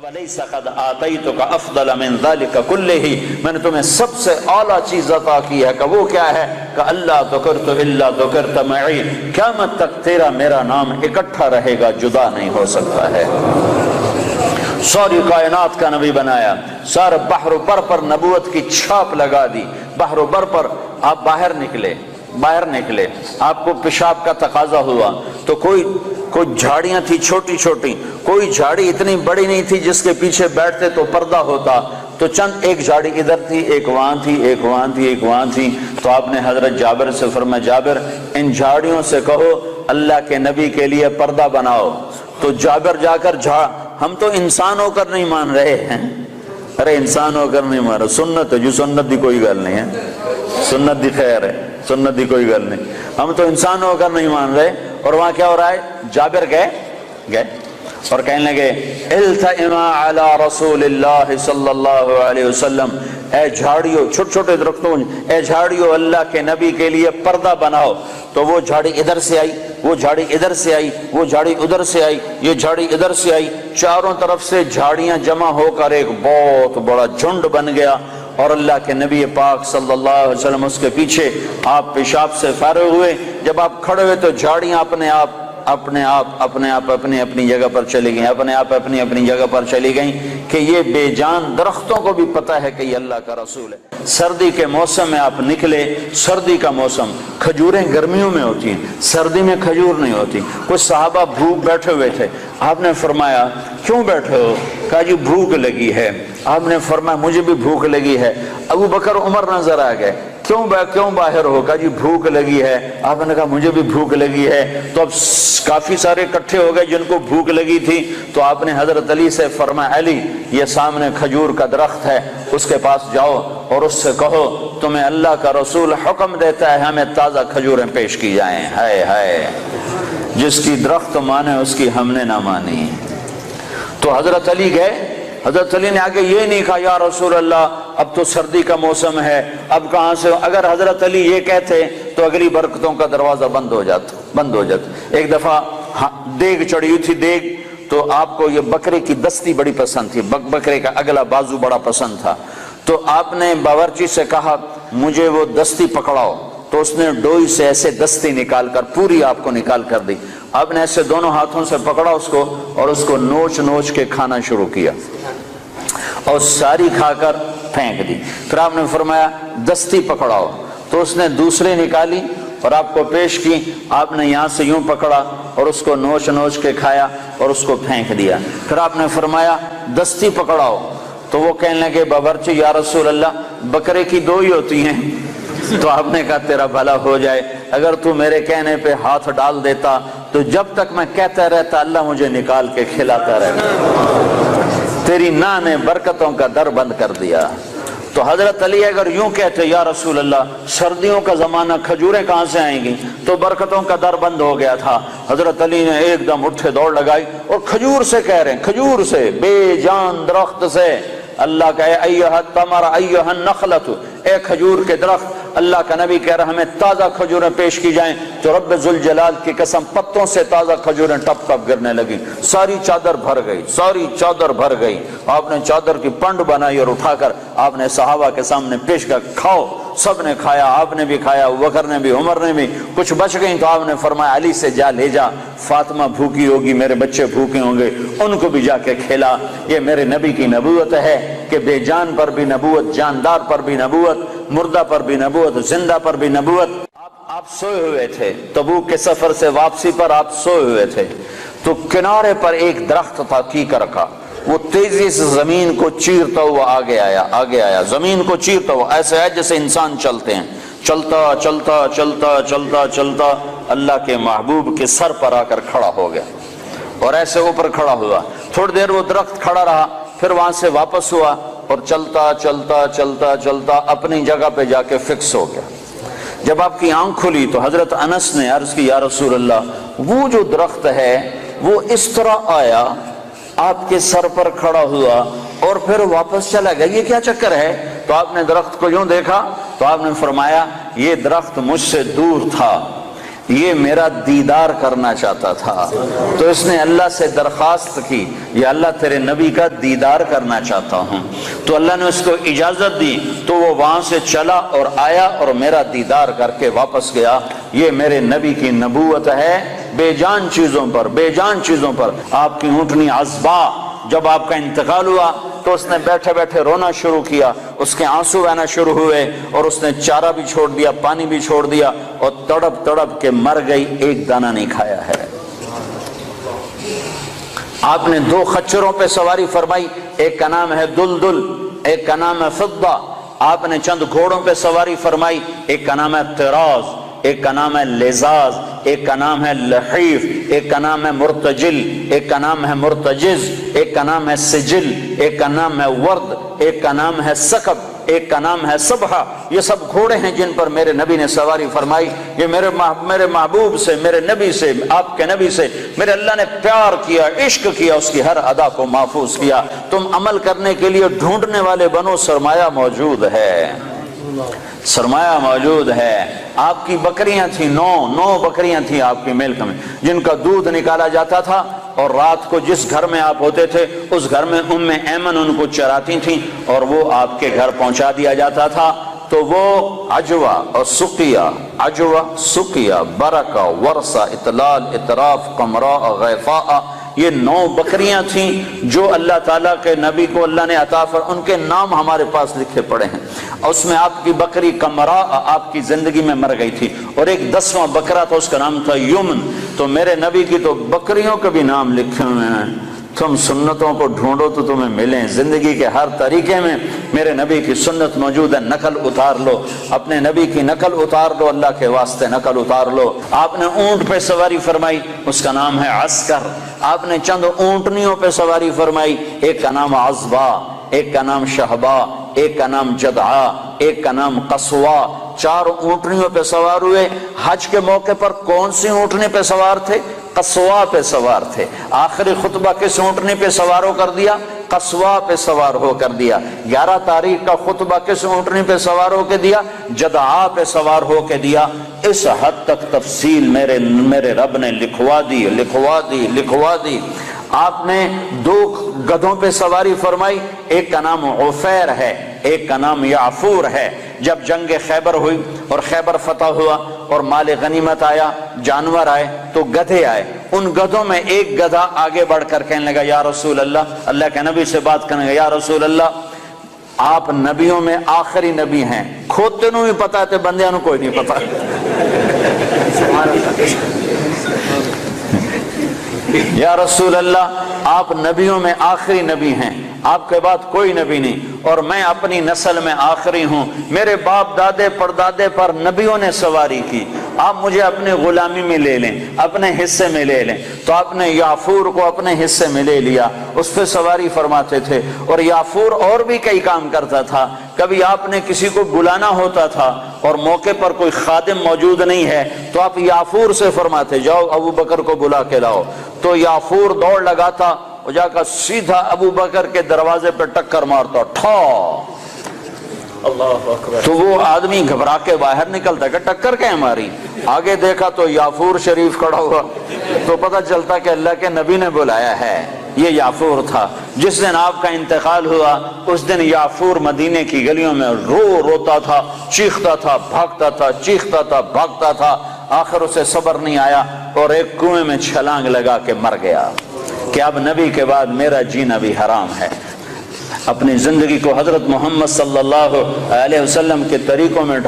وَلَيْسَ قَدْ آتَيْتُكَ أَفْضَلَ مِنْ ذَلِكَ كُلِّهِ میں نے تمہیں سب سے اعلیٰ چیز عطا کی ہے کہ وہ کیا ہے کہ اللہ ذکرت الا ذکرت معی، قیامت تک تیرا میرا نام اکٹھا رہے گا، جدا نہیں ہو سکتا ہے۔ ساری کائنات کا نبی بنایا، سارے بحر و بر پر نبوت کی چھاپ لگا دی۔ بحر و بر پر آپ باہر نکلے، آپ کو پیشاب کا تقاضا ہوا تو کوئی جھاڑیاں تھی چھوٹی چھوٹی، کوئی جھاڑی اتنی بڑی نہیں تھی جس کے پیچھے بیٹھتے تو پردہ ہوتا، تو چند ایک جھاڑی ادھر تھی، ایک وہاں تھی، ایک وہاں تھی، ایک وہاں تھی۔ تو آپ نے حضرت جابر سے فرمایا جابر ان جھاڑیوں سے کہو اللہ کے نبی کے لیے پردہ بناؤ۔ تو جابر جا کر ہم تو انسان ہو کر نہیں مان رہے ہیں، ارے انسان ہو کر نہیں مان رہے، سنت ہے جو سنت دی کوئی گل نہیں ہے، سنت دی خیر ہے، سنت دی کوئی گل نہیں، ہم تو انسان ہو کر نہیں مان رہے۔ اور وہاں کیا ہو رہا ہے، جابر گئے اور کہنے لگے التئما علی رسول اللہ صلی اللہ علیہ وسلم، اے جھاڑیوں، چھوٹے چھوٹے درختوں، اے جھاڑیوں اللہ کے نبی کے لیے پردہ بناؤ۔ تو وہ جھاڑی ادھر سے آئی، وہ جھاڑی ادھر سے آئی، وہ جھاڑی ادھر سے آئی، یہ جھاڑی ادھر سے آئی، چاروں طرف سے جھاڑیاں جمع ہو کر ایک بہت بڑا جھنڈ بن گیا۔ اور اللہ کے نبی پاک صلی اللہ علیہ وسلم اس کے پیچھے، آپ پیشاب سے فارغ ہوئے، جب آپ کھڑے ہوئے تو جھاڑیاں اپنے آپ اپنی اپنی جگہ پر چلی گئیں، اپنے آپ اپنی اپنی جگہ پر چلی گئیں، کہ یہ بے جان درختوں کو بھی پتہ ہے کہ یہ اللہ کا رسول ہے۔ سردی کے موسم میں آپ نکلے، سردی کا موسم، کھجوریں گرمیوں میں ہوتی ہیں، سردی میں کھجور نہیں ہوتی۔ کچھ صحابہ بھوک بیٹھے ہوئے تھے، آپ نے فرمایا کیوں بیٹھے ہو؟ کہا جی بھوک لگی ہے۔ آپ نے فرمایا مجھے بھی بھوک لگی ہے۔ ابو بکر عمر نظر آ گئے، کیوں باہر ہو؟ کہا جی بھوک لگی ہے۔ آپ نے کہا مجھے بھی بھوک لگی ہے۔ تو اب کافی سارے اکٹھے ہو گئے جن کو بھوک لگی تھی، تو آپ نے حضرت علی سے فرمایا علی یہ سامنے کھجور کا درخت ہے، اس کے پاس جاؤ اور اس سے کہو تمہیں اللہ کا رسول حکم دیتا ہے ہمیں تازہ کھجوریں پیش کی جائیں۔ ہائے ہائے، جس کی درخت مانے اس کی ہم نے نہ مانی۔ تو حضرت علی گئے، حضرت علی نے آگے یہ نہیں کہا یا رسول اللہ اب تو سردی کا موسم ہے، اب کہاں سے؟ اگر حضرت علی یہ کہتے تو اگلی برکتوں کا دروازہ بند ہو جاتا۔ ایک دفعہ دیگ چڑھی ہوئی تھی، دیگ، تو آپ کو یہ بکرے کی دستی بڑی پسند تھی، بکرے کا اگلا بازو بڑا پسند تھا، تو آپ نے باورچی سے کہا مجھے وہ دستی پکڑاؤ، تو اس نے ڈوئی سے ایسے دستی نکال کر پوری آپ کو نکال کر دی۔ آپ نے ایسے دونوں ہاتھوں سے پکڑا اس کو اور اس کو نوچ کے کھانا شروع کیا اور ساری کھا کر پھینک دی۔ پھر آپ نے فرمایا دستی پکڑاؤ، تو اس نے دوسری نکالی اور آپ کو پیش کی۔ آپ نے یہاں سے یوں پکڑا اور اس کو نوچ کے کھایا اور اس کو پھینک دیا۔ پھر آپ نے فرمایا دستی پکڑاؤ، تو وہ کہنے لگے باورچی یا رسول اللہ بکرے کی دو ہی ہوتی ہیں۔ تو آپ نے کہا تیرا بھلا ہو جائے، اگر تو میرے کہنے پہ ہاتھ ڈال دیتا تو جب تک میں کہتا رہتا اللہ مجھے نکال کے کھلاتا رہتا، تیری نا نے برکتوں کا در بند کر دیا۔ تو حضرت علی اگر یوں کہتے یا رسول اللہ سردیوں کا زمانہ کھجوریں کہاں سے آئیں گی، تو برکتوں کا در بند ہو گیا تھا۔ حضرت علی نے ایک دم اٹھے دوڑ لگائی اور کھجور سے کہہ رہے ہیں، کھجور سے، بے جان درخت سے اللہ کا ایھا التمر ایھا النخلۃ، اے کھجور کے درخت، اللہ کا نبی کہہ رہا ہمیں تازہ کھجوریں پیش کی جائیں، تو رب ذوالجلال کی قسم پتوں سے تازہ کھجوریں ٹپ ٹپ گرنے لگی، ساری چادر بھر گئی۔ آپ نے چادر کی پنڈ بنائی اور اٹھا کر آپ نے صحابہ کے سامنے پیش کر، کھاؤ۔ سب نے کھایا، آپ نے بھی کھایا، ابوبکر نے بھی، عمر نے بھی۔ کچھ بچ گئیں تو آپ نے فرمایا علی سے جا لے جا، فاطمہ بھوکی ہوگی، میرے بچے بھوکے ہوں گے، ان کو بھی جا کے کھلا۔ یہ میرے نبی کی نبوت ہے کہ بے جان پر بھی نبوت، جاندار پر بھی نبوت، مردہ پر بھی نبوت، زندہ پر بھی نبوت۔ آپ سوئے ہوئے تھے، تبوک کے سفر سے واپسی پر آپ سوئے ہوئے تھے، تو کنارے پر ایک درخت تھا کیکر کا، وہ تیزی سے زمین کو چیرتا ہوا آگے آیا، زمین کو چیرتا ہوا، ایسے ہے جیسے انسان چلتے ہیں، چلتا اللہ کے محبوب کے سر پر آ کر کھڑا ہو گیا اور ایسے اوپر کھڑا ہوا۔ تھوڑی دیر وہ درخت کھڑا رہا، پھر وہاں سے واپس ہوا اور چلتا اپنی جگہ پہ جا کے فکس ہو گیا۔ جب آپ کی آنکھ کھلی تو حضرت انس نے عرض کی یا رسول اللہ وہ جو درخت ہے وہ اس طرح آیا، آپ کے سر پر کھڑا ہوا اور پھر واپس چلا گیا، یہ کیا چکر ہے؟ تو آپ نے درخت کو یوں دیکھا تو آپ نے فرمایا یہ درخت مجھ سے دور تھا، یہ میرا دیدار کرنا چاہتا تھا، تو اس نے اللہ سے درخواست کی یا اللہ تیرے نبی کا دیدار کرنا چاہتا ہوں، تو اللہ نے اس کو اجازت دی، تو وہ وہاں سے چلا اور آیا اور میرا دیدار کر کے واپس گیا۔ یہ میرے نبی کی نبوت ہے بے جان چیزوں پر، بے جان چیزوں پر۔ آپ کی اونٹنی عذبا جب آپ کا انتقال ہوا تو اس نے بیٹھے بیٹھے رونا شروع کیا، اس کے آنسو بہنا شروع ہوئے، اور اس نے چارہ بھی چھوڑ دیا، پانی بھی چھوڑ دیا، اور تڑپ تڑپ کے مر گئی، ایک دانہ نہیں کھایا ہے۔ آپ نے 2 خچروں پہ سواری فرمائی، ایک کا نام ہے دلدل، ایک کا نام ہے فضہ۔ آپ نے چند گھوڑوں پہ سواری فرمائی، ایک کا نام ہے طراز، ایک کا نام ہے لزاز، ایک کا نام ہے لحیف، ایک کا نام ہے مرتجل، ایک کا نام ہے مرتجز، ایک کا نام ہے سجل، ایک کا نام ہے ورد، ایک کا نام ہے سقب، ایک کا نام ہے صبحہ۔ یہ سب گھوڑے ہیں جن پر میرے نبی نے سواری فرمائی۔ یہ میرے محبوب سے، میرے نبی سے، آپ کے نبی سے میرے اللہ نے پیار کیا، عشق کیا، اس کی ہر ادا کو محفوظ کیا۔ تم عمل کرنے کے لیے ڈھونڈنے والے بنو، سرمایہ موجود ہے، سرمایہ موجود ہے۔ آپ کی بکریاں تھیں، 9 بکریاں تھیں آپ کی ملک میں، جن کا دودھ نکالا جاتا تھا، اور رات کو جس گھر میں آپ ہوتے تھے اس گھر میں ام ایمن ان کو چراتی تھیں، اور وہ آپ کے گھر پہنچا دیا جاتا تھا۔ تو وہ عجوہ اور سقیہ، عجوہ، سقیہ، برکہ، ورثہ، اطلال، اطراف، قمراء، غیفاء، یہ 9 بکریاں تھیں جو اللہ تعالیٰ کے نبی کو اللہ نے عطا فرمائی، ان کے نام ہمارے پاس لکھے پڑے ہیں۔ اس میں آپ کی بکری قمراء آپ کی زندگی میں مر گئی تھی، اور ایک 10واں بکرا تھا، اس کا نام تھا یمن۔ تو میرے نبی کی تو بکریوں کے بھی نام لکھے ہوئے ہیں۔ تم سنتوں کو ڈھونڈو تو تمہیں ملیں، زندگی کے ہر طریقے میں میرے نبی کی سنت موجود ہے۔ نقل اتار لو، اپنے نبی کی نقل اتار لو، اللہ کے واسطے نقل اتار لو۔ آپ نے اونٹ پہ سواری فرمائی، اس کا نام ہے عسکر۔ آپ نے چند اونٹنیوں پہ سواری فرمائی، ایک کا نام عذبا، ایک کا نام شہبا، ایک کا نام جدعا، ایک کا نام قصوا۔ 4 اونٹنیوں پہ سوار ہوئے۔ حج کے موقع پر کون سی اونٹنی پہ سوار تھے؟ قصوا پہ سوار تھے۔ آخری خطبہ کس اونٹنی پہ سوار ہو کر دیا؟ قصوا پہ سوار ہو کر دیا۔ 11 تاریخ کا خطبہ کس اونٹنی پہ سوار ہو کے دیا؟ جدعا پہ سوار ہو کے دیا۔ اس حد تک تفصیل میرے رب نے لکھوا دی۔ آپ نے 2 گدھوں پہ سواری فرمائی، ایک کا نام عفیر ہے، ایک کا نام یعفور ہے۔ جب جنگ خیبر ہوئی اور خیبر فتح ہوا اور مال غنیمت آیا، جانور آئے، تو گدھے آئے۔ ان گدھوں میں ایک گدھا آگے بڑھ کر کہنے لگا، یا رسول اللہ، اللہ کے نبی سے بات کرنے لگا، یا رسول اللہ، آپ نبیوں میں آخری نبی ہیں، کھوتے نو بھی پتا تے بندیاں نو کوئی نہیں پتا۔ یا رسول اللہ، آپ نبیوں میں آخری نبی ہیں، آپ کے بعد کوئی نبی نہیں، اور میں اپنی نسل میں آخری ہوں، میرے باپ دادے پردادے پر نبیوں نے سواری کی، آپ مجھے اپنے غلامی میں لے لیں، اپنے حصے میں لے لیں۔ تو آپ نے یافور کو اپنے حصے میں لے لیا، اس پہ سواری فرماتے تھے۔ اور یافور اور بھی کئی کام کرتا تھا۔ کبھی آپ نے کسی کو بلانا ہوتا تھا اور موقع پر کوئی خادم موجود نہیں ہے تو آپ یافور سے فرماتے، جاؤ ابو بکر کو بلا کے لاؤ۔ تو یافور دوڑ لگاتا، وہ جا کر سیدھا ابو بکر کے دروازے پہ ٹکر مارتا، ٹھا، اللہ اکبر۔ تو وہ آدمی گھبرا کے باہر نکلتا کہ ٹکر کیا ماری؟ آگے دیکھا تو یافور شریف کھڑا ہوا، تو پتہ چلتا کہ اللہ کے نبی نے بلایا ہے۔ یہ یافور تھا۔ جس دن آپ کا انتقال ہوا اس دن یافور مدینے کی گلیوں میں روتا تھا، چیختا تھا، بھاگتا تھا، چیختا تھا، بھاگتا تھا۔ آخر اسے صبر نہیں آیا اور ایک کنویں میں چھلانگ لگا کے مر گیا کہ اب نبی کے بعد میرا جینا بھی حرام ہے۔ اپنی زندگی کو حضرت محمد صلی اللہ علیہ وسلم کے طریقوں میں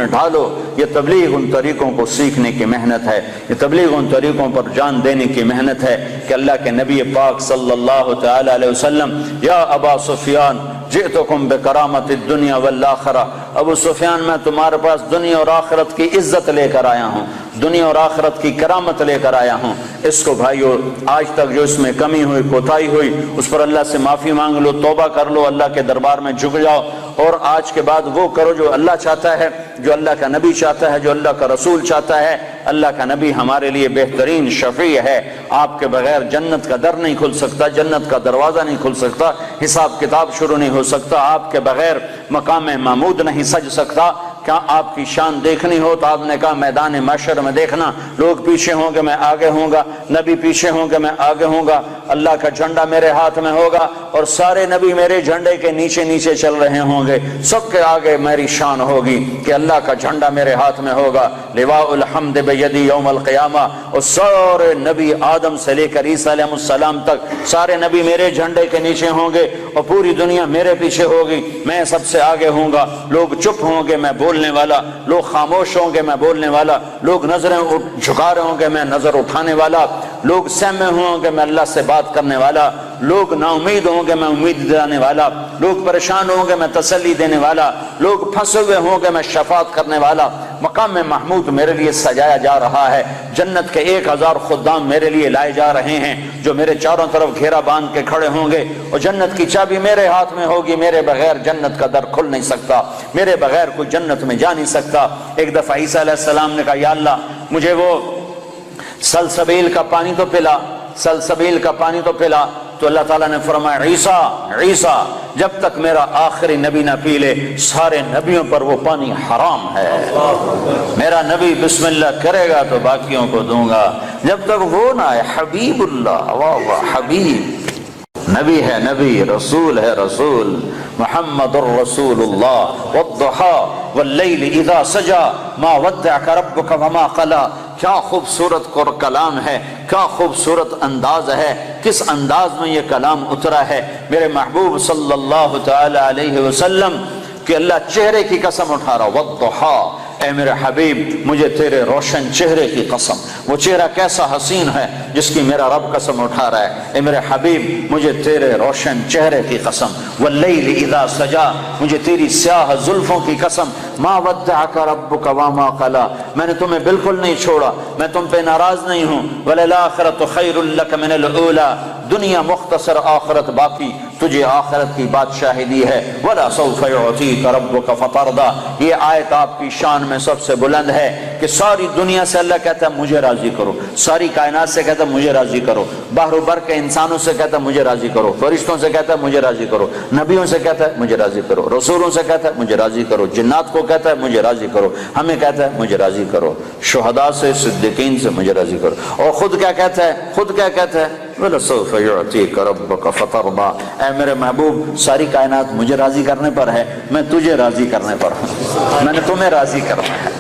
ڈھالو۔ یہ تبلیغ ان طریقوں کو سیکھنے کی محنت ہے، یہ تبلیغ ان طریقوں پر جان دینے کی محنت ہے کہ اللہ کے نبی پاک صلی اللہ تعالی علیہ وسلم، یا ابا سفیان جئتکم بکرامت الدنیا والآخرہ، ابو سفیان میں تمہارے پاس دنیا اور آخرت کی عزت لے کر آیا ہوں، دنیا اور آخرت کی کرامت لے کر آیا ہوں۔ اس کو بھائیو، آج تک جو اس میں کمی ہوئی، کوتاہی ہوئی، اس پر اللہ سے معافی مانگ لو، توبہ کر لو، اللہ کے دربار میں جھک جاؤ، اور آج کے بعد وہ کرو جو اللہ چاہتا ہے، جو اللہ کا نبی چاہتا ہے، جو اللہ کا رسول چاہتا ہے۔ اللہ کا نبی ہمارے لیے بہترین شفیع ہے۔ آپ کے بغیر جنت کا در نہیں کھل سکتا، جنت کا دروازہ نہیں کھل سکتا، حساب کتاب شروع نہیں ہو سکتا، آپ کے بغیر مقام محمود نہیں سج سکتا۔ کیا آپ کی شان دیکھنی ہو تو آپ نے کہا میدان محشر میں دیکھنا، لوگ پیچھے ہوں گے میں آگے ہوں گا، نبی پیچھے ہوں گے میں آگے ہوں گا، اللہ کا جھنڈا میرے ہاتھ میں ہوگا اور سارے نبی میرے جھنڈے کے نیچے نیچے چل رہے ہوں گے، سب کے آگے میری شان ہوگی کہ اللہ کا جھنڈا میرے ہاتھ میں ہوگا، لواء الحمد بیدی یوم القیامہ، اور سارے نبی آدم سے لے کر عیسیٰ علیہ السلام تک سارے نبی میرے جھنڈے کے نیچے ہوں گے اور پوری دنیا میرے پیچھے ہوگی، میں سب سے آگے ہوں گا، لوگ چپ ہوں گے میں بولنے والا، لوگ خاموش ہوں گے میں بولنے والا، لوگ نظریں جھکا رہے ہوں گے میں نظر اٹھانے والا، لوگ سہمے ہوں گے میں اللہ سے بات کرنے والا، لوگ نا امید ہوں گے میں امید دلانے والا، لوگ پریشان ہوں گے میں تسلی دینے والا، لوگ پھنسے ہوئے ہوں گے میں شفاعت کرنے والا۔ مقام محمود میرے لیے سجایا جا رہا ہے، جنت کے 1000 خدام میرے لیے لائے جا رہے ہیں جو میرے چاروں طرف گھیرا باندھ کے کھڑے ہوں گے، اور جنت کی چابی میرے ہاتھ میں ہوگی، میرے بغیر جنت کا در کھل نہیں سکتا، میرے بغیر کوئی جنت میں جا نہیں سکتا۔ ایک دفعہ عیسیٰ علیہ السلام نے کہا یا اللہ مجھے وہ سلسبیل کا پانی تو پلا، سلسبیل کا پانی تو پلا، تو اللہ تعالیٰ نے فرمایا عیسیٰ جب تک میرا آخری نبی نہ پی لے سارے نبیوں پر وہ پانی حرام ہے، میرا نبی بسم اللہ کرے گا تو باقیوں کو دوں گا، جب تک وہ نہ آئے۔ حبیب اللہ، واہ واہ، حبیب، نبی ہے نبی، رسول ہے رسول، محمد الرسول اللہ۔ والضحى واللیل اذا سجا ما ودعك ربك وما قلى، کیا خوبصورت کلام ہے، کیا خوبصورت انداز ہے، کس انداز میں یہ کلام اترا ہے میرے محبوب صلی اللہ تعالی علیہ وسلم کہ اللہ چہرے کی قسم اٹھا رہا، والضحى، اے میرے حبیب مجھے تیرے روشن چہرے کی قسم، وہ چہرہ کیسا حسین ہے جس کی میرا رب قسم اٹھا رہا ہے، اے میرے حبیب مجھے تیرے روشن چہرے کی قسم، واللیل اذا سجا، مجھے تیری سیاہ زلفوں کی قسم، ما ودعک ربک وما قلی، میں نے تمہیں بالکل نہیں چھوڑا، میں تم پہ ناراض نہیں ہوں، وللآخرۃ خیر لک من الاولی، دنیا مختصر آخرت باقی، تجھے آخرت کی بادشاہی دی ہے، ولا سوف یعطیک ربک فترضی۔ یہ آیت آپ کی شان میں سب سے بلند ہے کہ ساری دنیا سے اللہ کہتا ہے مجھے راضی کرو، ساری کائنات سے کہتا ہے مجھے راضی کرو، بحر و بر کے انسانوں سے کہتا ہے مجھے راضی کرو، فرشتوں سے کہتا ہے مجھے راضی کرو، نبیوں سے کہتا ہے مجھے راضی کرو، رسولوں سے کہتا ہے مجھے راضی کرو، جنات کو کہتا ہے مجھے راضی کرو، ہمیں کہتا ہے مجھے راضی کرو، شہداء سے صدیقین سے مجھے راضی کرو، اور خود کیا کہتا ہے، خود کیا کہتا ہے، وَلَسَوْفَ يُعْطِيكَ رَبُّكَ فَتَرْضَىٰ، اے میرے محبوب ساری کائنات مجھے راضی کرنے پر ہے، میں تجھے راضی کرنے پر ہوں، میں نے تمہیں راضی کرنا ہے۔